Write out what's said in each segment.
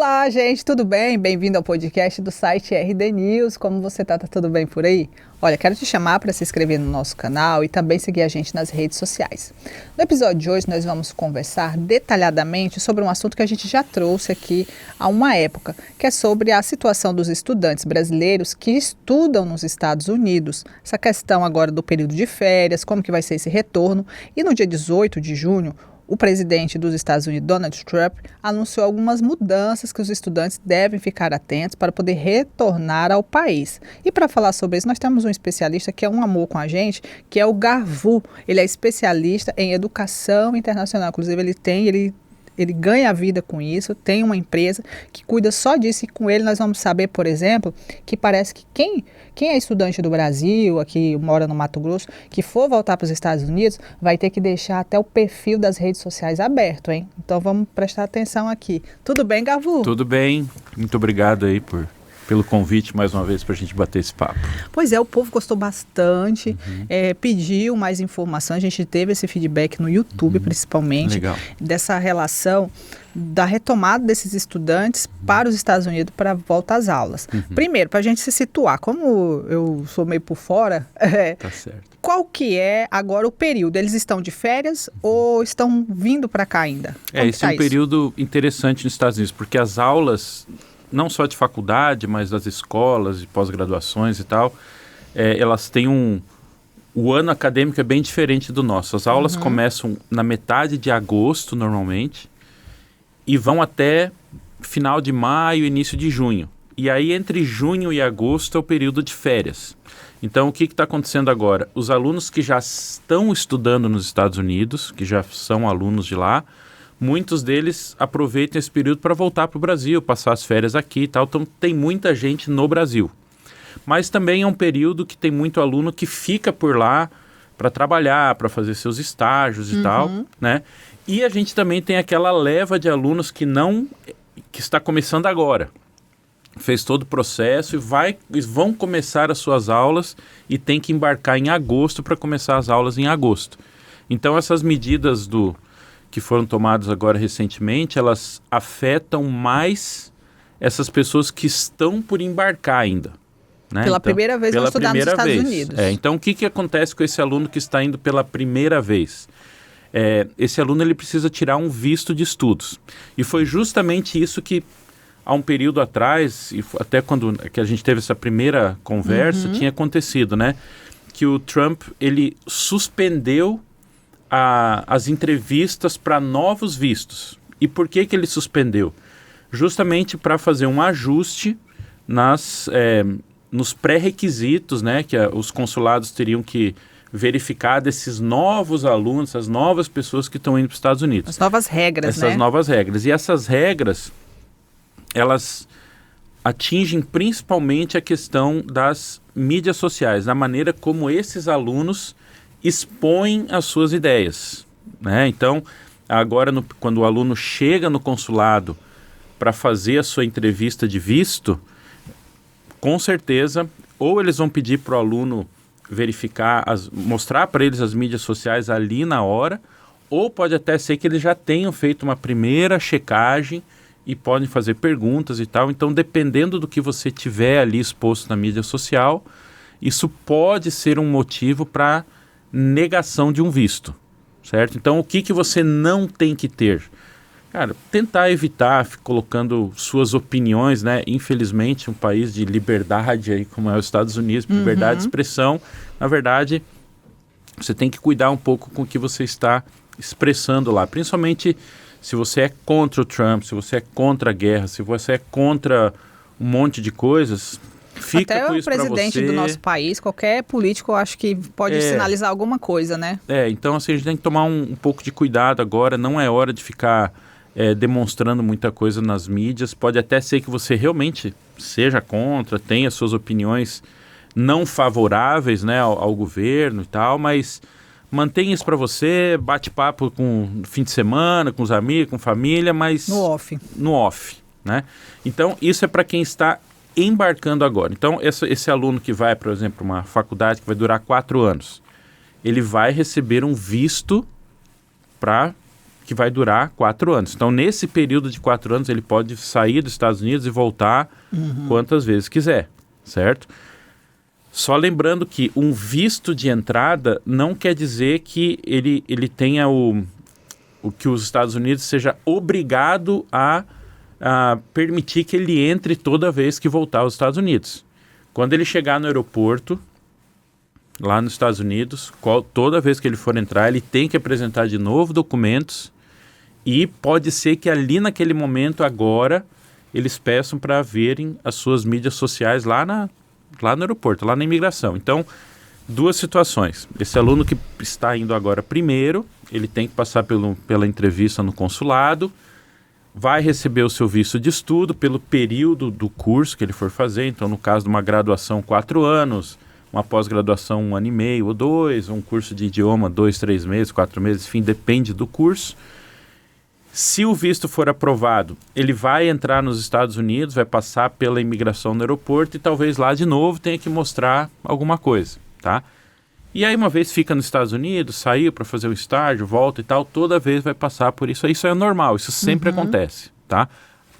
Olá, gente, tudo bem? Bem-vindo ao podcast do site RD News. Como você tá? Tá tudo bem por aí? Olha, quero te chamar para se inscrever no nosso canal e também seguir a gente nas redes sociais. No episódio de hoje, nós vamos conversar detalhadamente sobre um assunto que a gente já trouxe aqui há uma época, que é sobre a situação dos estudantes brasileiros que estudam nos Estados Unidos. Essa questão agora do período de férias, como que vai ser esse retorno. E no dia 18 de junho, o presidente dos Estados Unidos, Donald Trump, anunciou algumas mudanças que os estudantes devem ficar atentos para poder retornar ao país. E para falar sobre isso, nós temos um especialista que é um amor com a gente, que é o Garvu. Ele é especialista em educação internacional. Inclusive, ele ganha a vida com isso, tem uma empresa que cuida só disso e com ele nós vamos saber, por exemplo, que parece que quem é estudante do Brasil, aqui mora no Mato Grosso, que for voltar para os Estados Unidos, vai ter que deixar até o perfil das redes sociais aberto, hein? Então vamos prestar atenção aqui. Tudo bem, Gavu? Tudo bem, muito obrigado aí pelo convite mais uma vez para a gente bater esse papo. Pois é, o povo gostou bastante, pediu mais informação, a gente teve esse feedback no YouTube principalmente, Legal. Dessa relação da retomada desses estudantes para os Estados Unidos para volta às aulas. Primeiro, para a gente se situar, como eu sou meio por fora, Tá certo. qual que é agora o período? Eles estão de férias ou estão vindo para cá ainda? Como Esse é um período interessante nos Estados Unidos, porque as aulas, não só de faculdade, mas das escolas, de pós-graduações e tal, elas têm o ano acadêmico é bem diferente do nosso. As aulas começam na metade de agosto, normalmente, e vão até final de maio, início de junho. E aí, entre junho e agosto, é o período de férias. Então, o que está acontecendo agora? Os alunos que já estão estudando nos Estados Unidos, que já são alunos de lá, muitos deles aproveitam esse período para voltar para o Brasil, passar as férias aqui e tal. Então, tem muita gente no Brasil. Mas também é um período que tem muito aluno que fica por lá para trabalhar, para fazer seus estágios e tal, né? E a gente também tem aquela leva de alunos que está começando agora. Fez todo o processo e vão começar as suas aulas e tem que embarcar em agosto para começar as aulas em agosto. Então, essas medidas que foram tomadas agora recentemente, elas afetam mais essas pessoas que estão por embarcar ainda. Né? Pela primeira vez vão estudar nos Estados Unidos. Então, o que acontece com esse aluno que está indo pela primeira vez? Esse aluno ele precisa tirar um visto de estudos. E foi justamente isso que, há um período atrás, e até quando que a gente teve essa primeira conversa, tinha acontecido, né? Que o Trump, ele suspendeu as entrevistas para novos vistos. E por que ele suspendeu? Justamente para fazer um ajuste nos pré-requisitos, né, que os consulados teriam que verificar desses novos alunos, essas novas pessoas que estão indo para os Estados Unidos. As novas regras, né? Essas novas regras. E essas regras, elas atingem principalmente a questão das mídias sociais, da maneira como esses alunos expõem as suas ideias, né? Então, agora, quando o aluno chega no consulado para fazer a sua entrevista de visto, com certeza, ou eles vão pedir para o aluno verificar, mostrar para eles as mídias sociais ali na hora, ou pode até ser que eles já tenham feito uma primeira checagem e podem fazer perguntas e tal. Então, dependendo do que você tiver ali exposto na mídia social, isso pode ser um motivo para negação de um visto, certo? Então, o que você não tem que ter? Cara, tentar evitar colocando suas opiniões, né? Infelizmente, um país de liberdade, aí, como é os Estados Unidos, liberdade de expressão, na verdade, você tem que cuidar um pouco com o que você está expressando lá. Principalmente se você é contra o Trump, se você é contra a guerra, se você é contra um monte de coisas, fica até com isso para você. Até o presidente do nosso país, qualquer político, eu acho que pode sinalizar alguma coisa, né? Então assim, a gente tem que tomar um pouco de cuidado agora, não é hora de ficar demonstrando muita coisa nas mídias. Pode até ser que você realmente seja contra, tenha suas opiniões não favoráveis, né, ao governo e tal, mas mantenha isso para você, bate papo no fim de semana, com os amigos, com família, mas no off, né? Então, isso é para quem está embarcando agora. Então, esse aluno que vai, por exemplo, uma faculdade que vai durar 4 anos, ele vai receber um visto para que vai durar 4 anos. Então, nesse período de 4 anos, ele pode sair dos Estados Unidos e voltar quantas vezes quiser, certo? Só lembrando que um visto de entrada não quer dizer que ele tenha o que os Estados Unidos seja obrigado a permitir que ele entre toda vez que voltar aos Estados Unidos. Quando ele chegar no aeroporto, lá nos Estados Unidos, toda vez que ele for entrar, ele tem que apresentar de novo documentos e pode ser que ali naquele momento agora eles peçam para verem as suas mídias sociais lá no aeroporto, lá na imigração. Então, 2 situações. Esse aluno que está indo agora primeiro, ele tem que passar pela entrevista no consulado, vai receber o seu visto de estudo pelo período do curso que ele for fazer. Então, no caso de uma graduação, 4 anos, uma pós-graduação, 1 ano e meio ou 2, um curso de idioma, 2, 3 meses, 4 meses, enfim, depende do curso. Se o visto for aprovado, ele vai entrar nos Estados Unidos, vai passar pela imigração no aeroporto e talvez lá de novo tenha que mostrar alguma coisa, tá? E aí uma vez fica nos Estados Unidos, saiu para fazer o estágio, volta e tal, toda vez vai passar por isso. Isso é normal, isso sempre acontece, tá?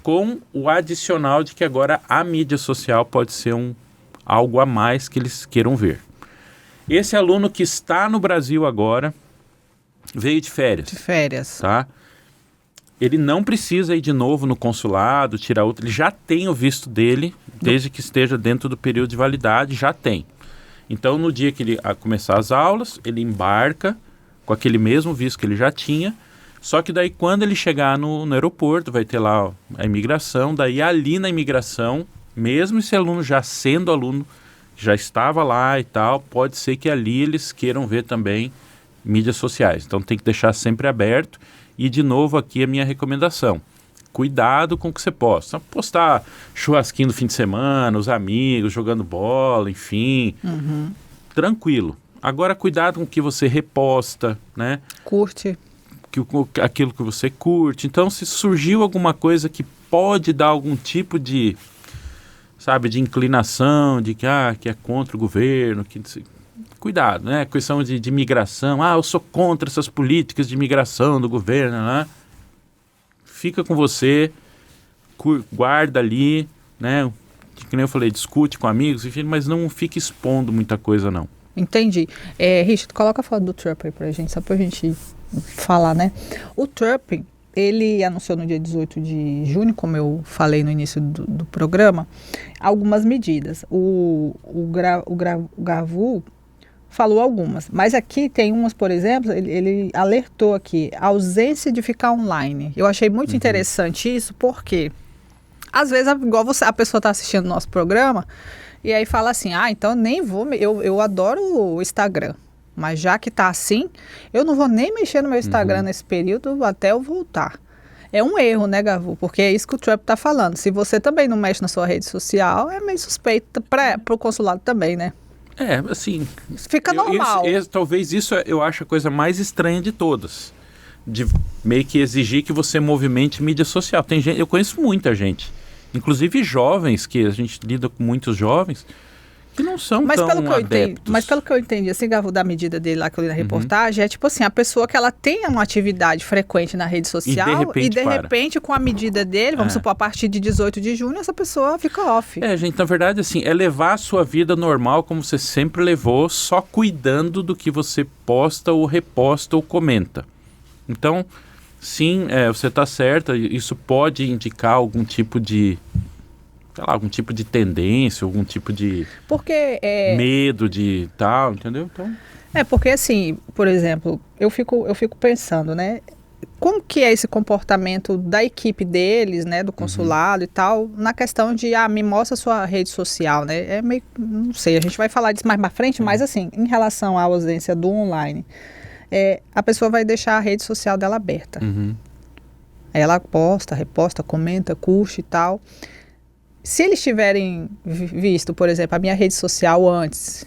Com o adicional de que agora a mídia social pode ser algo a mais que eles queiram ver. Esse aluno que está no Brasil agora veio de férias. De férias. Tá? Ele não precisa ir de novo no consulado, tirar outro. Ele já tem o visto dele, desde que esteja dentro do período de validade, já tem. Então, no dia que ele começar as aulas, ele embarca com aquele mesmo visto que ele já tinha. Só que daí, quando ele chegar no aeroporto, vai ter lá a imigração. Daí, ali na imigração, mesmo esse aluno já sendo aluno, já estava lá e tal, pode ser que ali eles queiram ver também mídias sociais. Então, tem que deixar sempre aberto. E, de novo, aqui a minha recomendação. Cuidado com o que você posta. Postar churrasquinho no fim de semana, os amigos, jogando bola, enfim. Tranquilo. Agora, cuidado com o que você reposta, né? Curte. Aquilo que você curte. Então, se surgiu alguma coisa que pode dar algum tipo de, sabe, de inclinação, de que é contra o governo, cuidado, né? Questão de migração. Eu sou contra essas políticas de migração do governo, né? Fica com você, guarda ali, né? Que nem eu falei, discute com amigos, enfim, mas não fique expondo muita coisa, não. Entendi. Richard, coloca a foto do Trump aí pra gente, só pra gente falar, né? O Trump, ele anunciou no dia 18 de junho, como eu falei no início do programa, algumas medidas. O Gavu falou algumas, mas aqui tem umas, por exemplo, ele alertou aqui, ausência de ficar online. Eu achei muito interessante isso, porque às vezes, igual a pessoa está assistindo o nosso programa, e aí fala assim, então nem vou, eu adoro o Instagram, mas já que tá assim, eu não vou nem mexer no meu Instagram nesse período até eu voltar. É um erro, né, Gavu? Porque é isso que o Trump está falando. Se você também não mexe na sua rede social, é meio suspeito para o consulado também, né? Assim... Fica normal. Talvez isso eu acho a coisa mais estranha de todas. De meio que exigir que você movimente mídia social. Tem gente, eu conheço muita gente, inclusive jovens, que a gente lida com muitos jovens, que não são tão adeptos. Mas pelo que eu entendi, assim, Gavu, da medida dele lá que eu li na reportagem, é tipo assim, a pessoa que ela tenha uma atividade frequente na rede social e de repente com a medida dele, vamos supor, a partir de 18 de junho, essa pessoa fica off. Gente, na verdade, assim, é levar a sua vida normal como você sempre levou, só cuidando do que você posta ou reposta ou comenta. Então, sim, você está certa, isso pode indicar algum tipo de... algum tipo de tendência, algum tipo de medo de tal, entendeu? Então... porque assim, por exemplo, eu fico pensando, né? Como que é esse comportamento da equipe deles, né? Do consulado e tal, na questão de, me mostra a sua rede social, né? É meio, não sei, a gente vai falar disso mais pra frente, mas assim, em relação à ausência do online, a pessoa vai deixar a rede social dela aberta. Aí ela posta, reposta, comenta, curte e tal. Se eles tiverem visto, por exemplo, a minha rede social antes,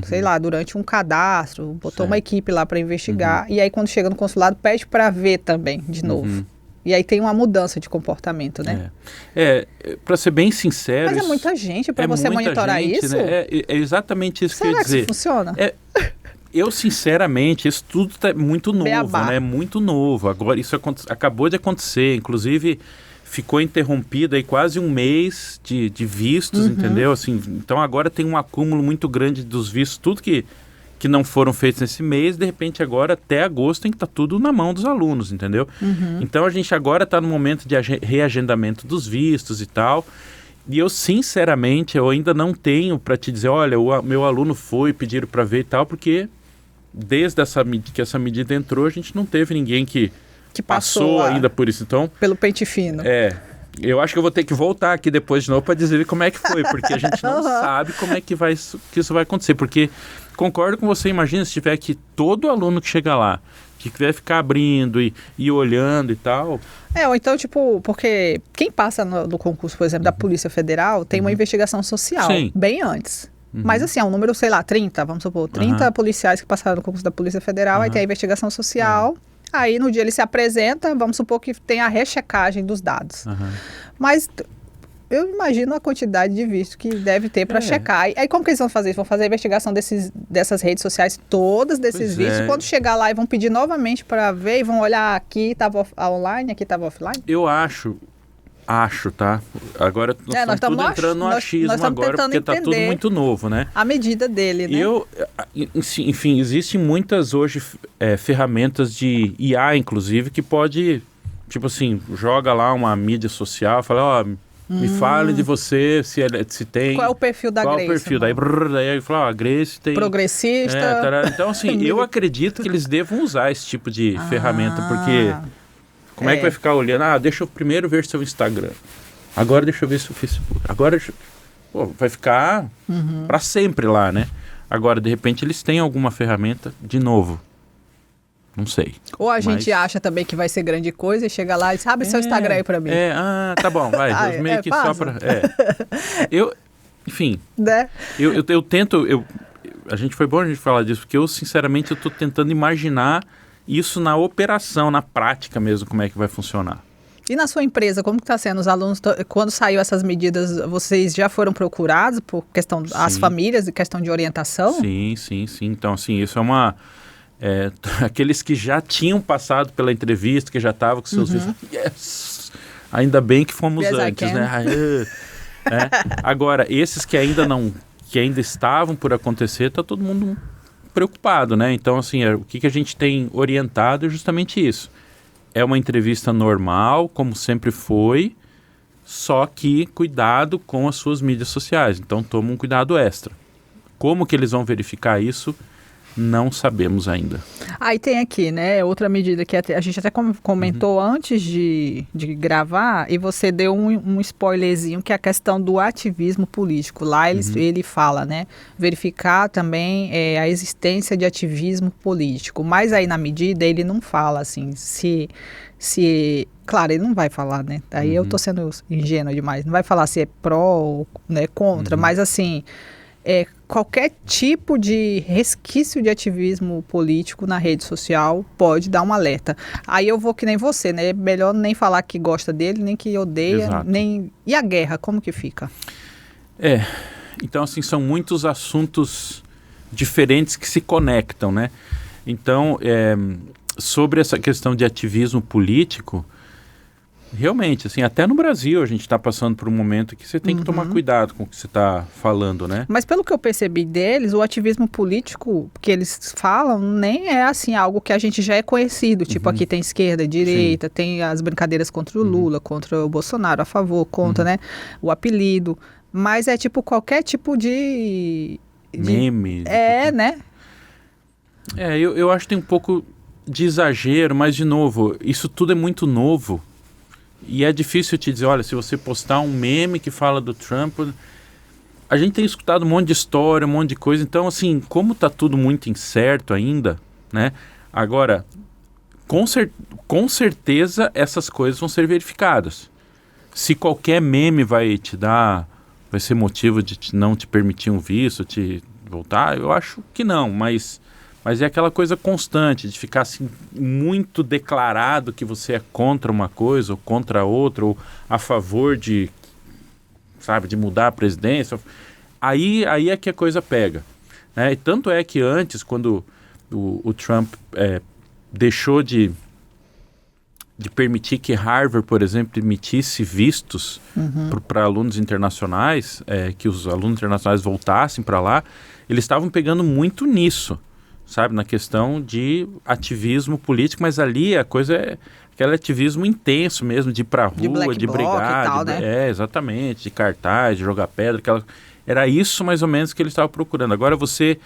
sei lá, durante um cadastro, botou uma equipe lá para investigar, e aí quando chega no consulado pede para ver também, de novo. E aí tem uma mudança de comportamento, né? Para ser bem sincero... Mas é muita gente para você monitorar isso? Né? É exatamente isso que eu ia dizer. Será que isso funciona? Eu, sinceramente, isso tudo tá muito novo, Beabá. né? Muito novo. Agora, isso acabou de acontecer. Inclusive, ficou interrompido aí quase um mês de vistos, entendeu? Assim, então, agora tem um acúmulo muito grande dos vistos. Tudo que não foram feitos nesse mês, de repente, agora, até agosto, tem que estar tudo na mão dos alunos, entendeu? Então, a gente agora está no momento de reagendamento dos vistos e tal. E eu, sinceramente, eu ainda não tenho para te dizer, olha, o meu aluno foi, pediram para ver e tal, porque desde que essa medida entrou, a gente não teve ninguém que passou ainda por isso. Então, pelo pente fino. Eu acho que eu vou ter que voltar aqui depois de novo para dizer como é que foi, porque a gente não sabe como é que isso vai acontecer. Porque, concordo com você, imagina se tiver que todo aluno que chega lá, que vai ficar abrindo e olhando e tal. Ou então, tipo, porque quem passa no concurso, por exemplo, da Polícia Federal, tem uma investigação social, Sim. bem antes. Mas assim, é um número, sei lá, 30, vamos supor, 30 policiais que passaram no concurso da Polícia Federal, aí tem a investigação social, aí no dia ele se apresenta, vamos supor que tem a rechecagem dos dados. Mas eu imagino a quantidade de vistos que deve ter para checar. Aí como que eles vão fazer? Eles vão fazer a investigação dessas redes sociais, todas desses vistos. Quando chegar lá e vão pedir novamente para ver e vão olhar aqui estava online, aqui estava offline? Eu acho, tá? Agora nós estamos tudo entrando no achismo agora, porque está tudo muito novo, né? A medida dele, né? Enfim, existem muitas hoje ferramentas de IA, inclusive, que pode, tipo assim, joga lá uma mídia social, fala, ó, me fale de você, se tem... Qual é o perfil da Grace? Qual é o perfil? Daí fala, a Grace tem... Progressista. Então, assim, eu acredito que eles devam usar esse tipo de ferramenta, porque como é que vai ficar olhando? Deixa eu primeiro ver seu Instagram. Agora deixa eu ver seu Facebook. Agora, vai ficar para sempre lá, né? Agora, de repente, eles têm alguma ferramenta, de novo. Não sei. Ou a gente acha também que vai ser grande coisa e chega lá e diz, abre seu Instagram aí pra mim. Tá bom, vai. Meio que só pra... Enfim, né? eu tento... Foi bom a gente falar disso, porque eu, sinceramente, eu tô tentando imaginar isso na operação, na prática mesmo, como é que vai funcionar. E na sua empresa, como que está sendo? Os alunos, quando saiu essas medidas, vocês já foram procurados por questão das famílias e questão de orientação? Sim. Então, assim, isso é uma... aqueles que já tinham passado pela entrevista, que já estavam com seus vistos, yes! Ainda bem que fomos antes, né? Agora, esses que ainda estavam por acontecer, está todo mundo preocupado, né? Então, assim, o que a gente tem orientado é justamente isso. É uma entrevista normal, como sempre foi, só que cuidado com as suas mídias sociais. Então, toma um cuidado extra. Como que eles vão verificar isso? Não sabemos ainda. Aí tem aqui, né, outra medida que a gente até comentou antes de gravar, e você deu um spoilerzinho, que é a questão do ativismo político. Lá ele fala, né, verificar também a existência de ativismo político. Mas aí na medida ele não fala, assim, se claro, ele não vai falar, né, aí eu tô sendo ingênua demais, não vai falar se é pró ou, né, contra, mas assim... qualquer tipo de resquício de ativismo político na rede social pode dar um alerta. Aí eu vou que nem você, né? É melhor nem falar que gosta dele, nem que odeia, nem... E a guerra, como que fica? Então, assim, são muitos assuntos diferentes que se conectam, né? Então, sobre essa questão de ativismo político, realmente, assim, até no Brasil a gente está passando por um momento que você tem que tomar cuidado com o que você está falando, né? Mas pelo que eu percebi deles, o ativismo político que eles falam nem é, assim, algo que a gente já é conhecido. Tipo, aqui tem esquerda, direita, tem as brincadeiras contra o Lula, contra o Bolsonaro, a favor, contra, né? O apelido. Mas é, tipo, qualquer tipo de meme. Né? Eu acho que tem um pouco de exagero, mas, de novo, isso tudo é muito novo. E é difícil te dizer, olha, se você postar um meme que fala do Trump... A gente tem escutado um monte de história, um monte de coisa. Então, assim, como está tudo muito incerto ainda, né? Agora, com certeza essas coisas vão ser verificadas. Se qualquer meme vai ser motivo de não te permitir um visto, te voltar, eu acho que não, mas é aquela coisa constante, de ficar assim, muito declarado que você é contra uma coisa, ou contra outra, ou a favor de mudar a presidência. Aí é que a coisa pega, né? E tanto é que antes, quando o Trump deixou de permitir que Harvard, por exemplo, emitisse vistos para alunos internacionais, que os alunos internacionais voltassem para lá, eles estavam pegando muito nisso, sabe, na questão de ativismo político, mas ali a coisa é aquele ativismo intenso mesmo, de ir para a rua, de brigar, tal, né? Exatamente, de cartaz, de jogar pedra, era isso mais ou menos que eles estavam procurando. Agora você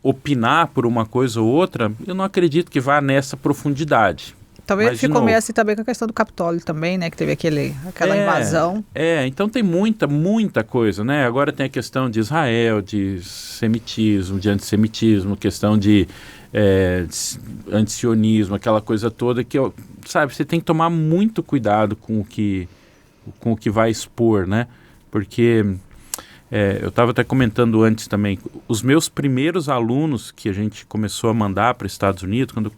opinar por uma coisa ou outra, eu não acredito que vá nessa profundidade. Talvez mas, ficou meio assim também com a questão do Capitólio também, né? Que teve aquela invasão. Então tem muita coisa, né? Agora tem a questão de Israel, de semitismo, de antissemitismo, questão de antisionismo, aquela coisa toda que, sabe, você tem que tomar muito cuidado com o que vai expor, né? Porque eu estava até comentando antes também, os meus primeiros alunos que a gente começou a mandar para os Estados Unidos, quando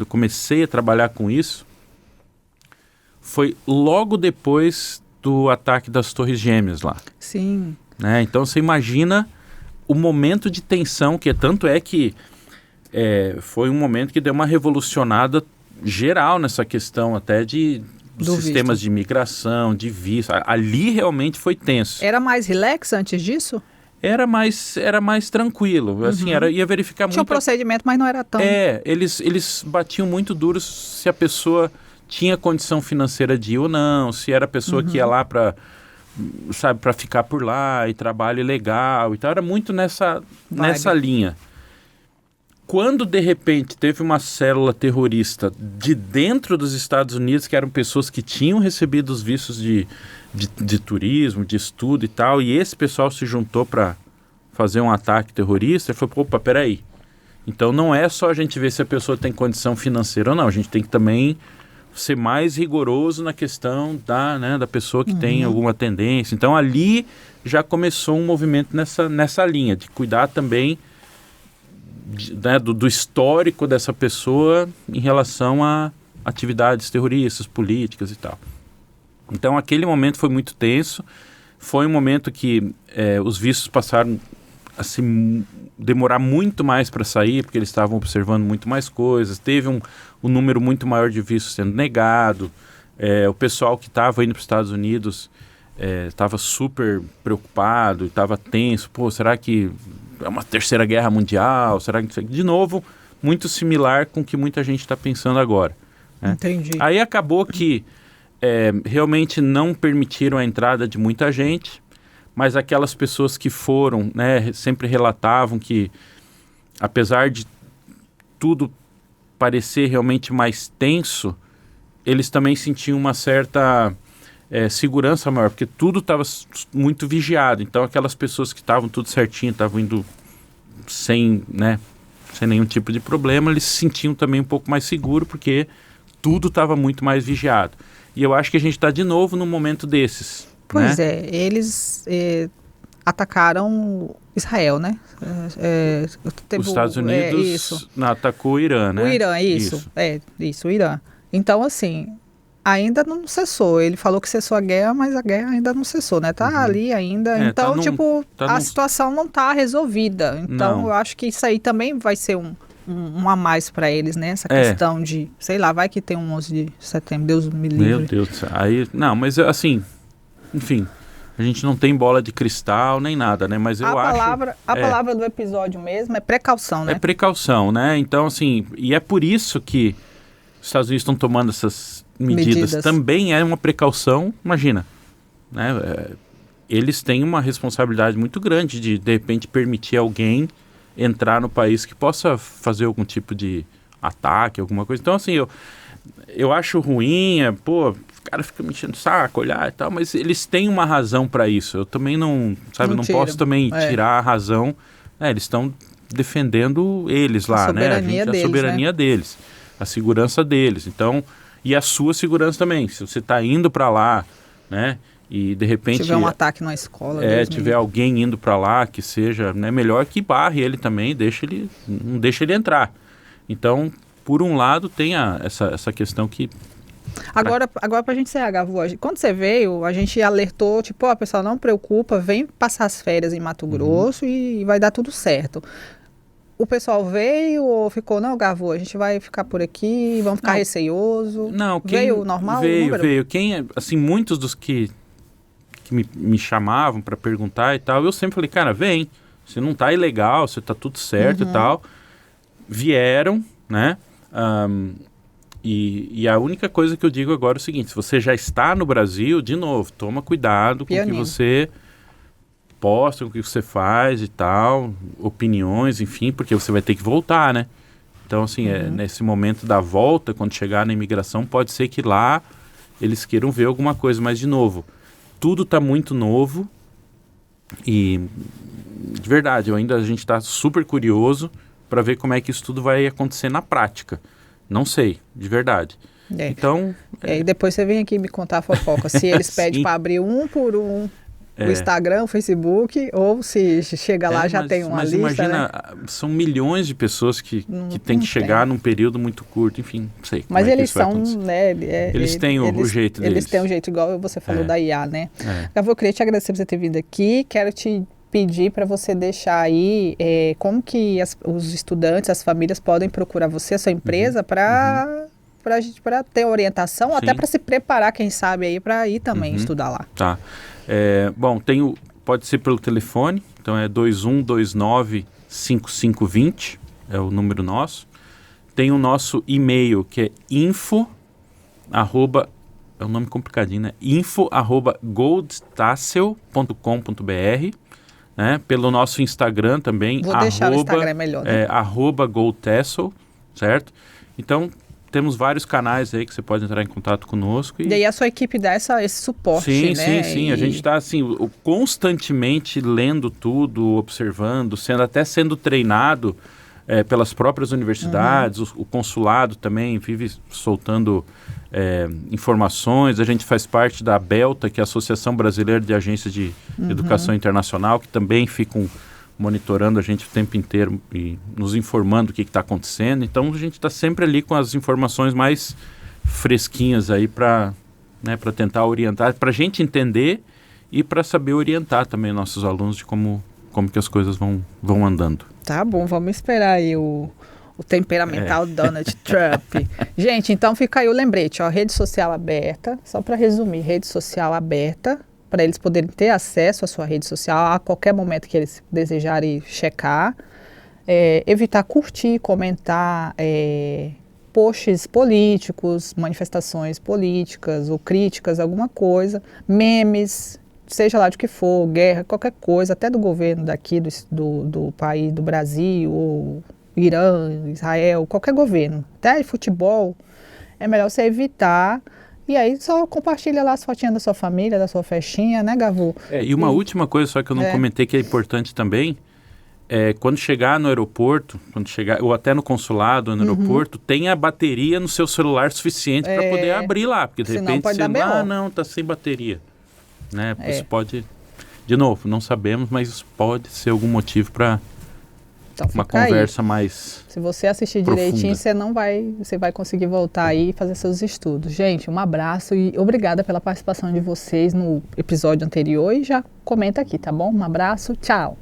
eu comecei a trabalhar com isso, foi logo depois do ataque das Torres Gêmeas lá. Sim. Né? Então você imagina o momento de tensão, tanto é que foi um momento que deu uma revolucionada geral nessa questão até dos sistemas de imigração, de visto. Ali realmente foi tenso. Era mais relax antes disso? Era mais tranquilo, assim, ia verificar muito... Tinha um procedimento, mas não era tão... Eles batiam muito duro se a pessoa tinha condição financeira de ir ou não, se era a pessoa que ia lá para ficar por lá e trabalho legal e tal, era muito nessa linha. Quando, de repente, teve uma célula terrorista de dentro dos Estados Unidos, que eram pessoas que tinham recebido os vistos de turismo, de estudo e tal, e esse pessoal se juntou para fazer um ataque terrorista, ele falou, opa, peraí. Então não é só a gente ver se a pessoa tem condição financeira ou não, a gente tem que também ser mais rigoroso na questão da pessoa que tem alguma tendência. Então ali já começou um movimento nessa linha, de cuidar também do histórico dessa pessoa em relação a atividades terroristas, políticas e tal. Então aquele momento foi muito tenso, foi um momento que os vistos passaram a demorar muito mais para sair, porque eles estavam observando muito mais coisas, teve um número muito maior de vistos sendo negado, o pessoal que estava indo para os Estados Unidos estava super preocupado, estava tenso, será que é uma terceira guerra mundial, será que... De novo, muito similar com o que muita gente está pensando agora. Né? Entendi. Aí acabou que realmente não permitiram a entrada de muita gente, mas aquelas pessoas que foram, né, sempre relatavam que, apesar de tudo parecer realmente mais tenso, eles também sentiam uma certa segurança maior, porque tudo estava muito vigiado. Então aquelas pessoas que estavam tudo certinho, estavam indo sem nenhum tipo de problema, eles se sentiam também um pouco mais seguro, porque tudo estava muito mais vigiado. E eu acho que a gente está de novo num momento desses. Pois né? Eles atacaram Israel, né? Os Estados Unidos atacou o Irã, né? O Irã, isso. O Irã. Então, assim, ainda não cessou. Ele falou que cessou a guerra, mas a guerra ainda não cessou, né? Tá ali ainda. Então, a situação não tá resolvida. Então, eu acho que isso aí também vai ser um a mais para eles, né? Essa questão de, sei lá, vai que tem um 11 de setembro, Deus me livre. Meu Deus do céu. Aí, não, mas assim, enfim, a gente não tem bola de cristal nem nada, né? Mas eu acho... A palavra do episódio mesmo é precaução, né? É precaução, né? Então, assim, e é por isso que os Estados Unidos estão tomando essas medidas. Também é uma precaução, imagina, né? Eles têm uma responsabilidade muito grande de repente, permitir alguém entrar no país que possa fazer algum tipo de ataque, alguma coisa. Então, assim, eu acho ruim, o cara fica me enchendo o saco, olhar e tal, mas eles têm uma razão para isso. Eu também não posso também tirar a razão. Eles estão defendendo eles lá, a soberania deles, a segurança deles. Então, e a sua segurança também. Se você está indo para lá, né? E de repente tiver um ataque na escola, tiver alguém indo para lá que seja, né, melhor que barre ele também, não deixa ele entrar. Então, por um lado, tem essa questão que... Agora para a gente encerrar, Gavu, quando você veio, a gente alertou, pessoal, não preocupa, vem passar as férias em Mato Grosso e vai dar tudo certo. o pessoal veio ou ficou, não, Gavu, a gente vai ficar por aqui, vamos ficar receioso? Não, veio normal? Veio. Assim, muitos dos que me chamavam para perguntar e tal, eu sempre falei, cara, vem, você não tá ilegal, você tá tudo certo e tal. Vieram, né? E a única coisa que eu digo agora é o seguinte, se você já está no Brasil, de novo, toma cuidado com o que você posta, com o que você faz e tal, opiniões, enfim, porque você vai ter que voltar, né? Então, assim, nesse momento da volta, quando chegar na imigração, pode ser que lá eles queiram ver alguma coisa, mas, de novo, tudo está muito novo e, de verdade, a gente está super curioso para ver como é que isso tudo vai acontecer na prática. Não sei, de verdade. Então... E depois você vem aqui me contar a fofoca, se eles pedem para abrir um por um o Instagram, o Facebook, ou se chega lá já tem uma lista, imagina, né? São milhões de pessoas que têm que chegar num período muito curto, enfim, não sei. Mas eles são, né? Eles têm o jeito deles. Eles têm um jeito, igual você falou da IA, né? Eu queria te agradecer por você ter vindo aqui, quero te pedir para você deixar aí como que os estudantes, as famílias podem procurar você, a sua empresa, para ter orientação, Sim. até para se preparar, quem sabe, aí para ir também estudar lá. Tá. Bom, pode ser pelo telefone, então é 2129-5520, é o número nosso. Tem o nosso e-mail, que é info, é um nome complicadinho, né? info@goldtassel.com.br, né? Pelo nosso Instagram também, Vou deixar o Instagram melhor, né? @goldtassel, certo? Então, temos vários canais aí que você pode entrar em contato conosco. E aí a sua equipe dá esse suporte, né? Sim. A gente está assim, constantemente lendo tudo, observando, sendo treinado pelas próprias universidades. O consulado também vive soltando informações. A gente faz parte da ABELTA, que é a Associação Brasileira de Agências de Educação Internacional, que também ficam monitorando a gente o tempo inteiro e nos informando o que está acontecendo. Então, a gente está sempre ali com as informações mais fresquinhas aí para tentar orientar, para a gente entender e para saber orientar também nossos alunos de como que as coisas vão andando. Tá bom, vamos esperar aí o temperamental Donald Trump. Gente, então fica aí o lembrete, rede social aberta, só para resumir, rede social aberta, para eles poderem ter acesso à sua rede social a qualquer momento que eles desejarem checar. Evitar curtir, comentar posts políticos, manifestações políticas ou críticas, alguma coisa, memes, seja lá de que for, guerra, qualquer coisa, até do governo daqui, do país, do Brasil, ou Irã, Israel, qualquer governo, até futebol, é melhor você evitar. E aí só compartilha lá as fotinhas da sua família, da sua festinha, né, Gavu? E uma última coisa só que eu não comentei que é importante também, quando chegar no aeroporto, ou até no consulado, no aeroporto, tenha bateria no seu celular suficiente para poder abrir lá, porque de repente pode dar você não, tá sem bateria, né? Isso pode, de novo, não sabemos, mas isso pode ser algum motivo para uma conversa mais se você assistir profunda. Direitinho, você vai conseguir voltar aí e fazer seus estudos. Gente, um abraço e obrigada pela participação de vocês no episódio anterior e já comenta aqui, tá bom? Um abraço, tchau!